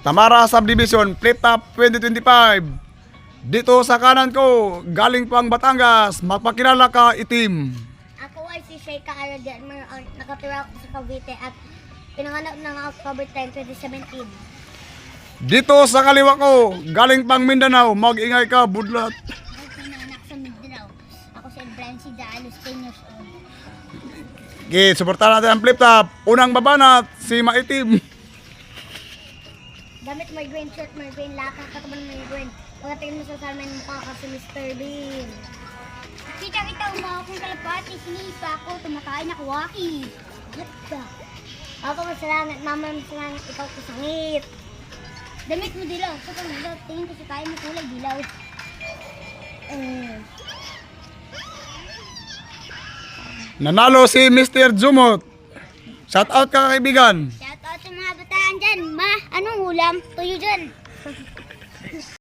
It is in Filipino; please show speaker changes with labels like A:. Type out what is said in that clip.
A: Tamara Subdivision, Flip Top 2025. Dito sa kanan ko, galing pang Batangas, mapakilala ka itim.
B: Ako ay si Sheikha Aradian, nakatira ako sa Cavite at pinanganak ng October 10, 2017.
A: Dito sa kaliwa ko, galing pang Mindanao, mag-ingay ka, budlat.
B: Ako pinanganak sa Mindanao. Ako si Brancy Daalos, 10 years old.
A: Okay, suportahan natin ang Flip Top. Unang babanat, si Maitim.
B: Gamit migraine shirt, migraine lakang, kataban ng migraine. Pagdating mo sa salamin mukha ka si Mr. Bean. Kita-kita umawa kong kalapati, sinipa ako, tumakain ako waki. Gat ka. Ako masalangat, mama masalangat, ikaw kusangit. Damit mo dilaw, sa pang dilaw, tingin ko sa tayo mo kulay dilaw.
A: Nanalo si Mr. Jumot. Shout out ka kaibigan.
B: Shout out sa mga bataan dyan, ma, anong ulam? Tuyo dyan.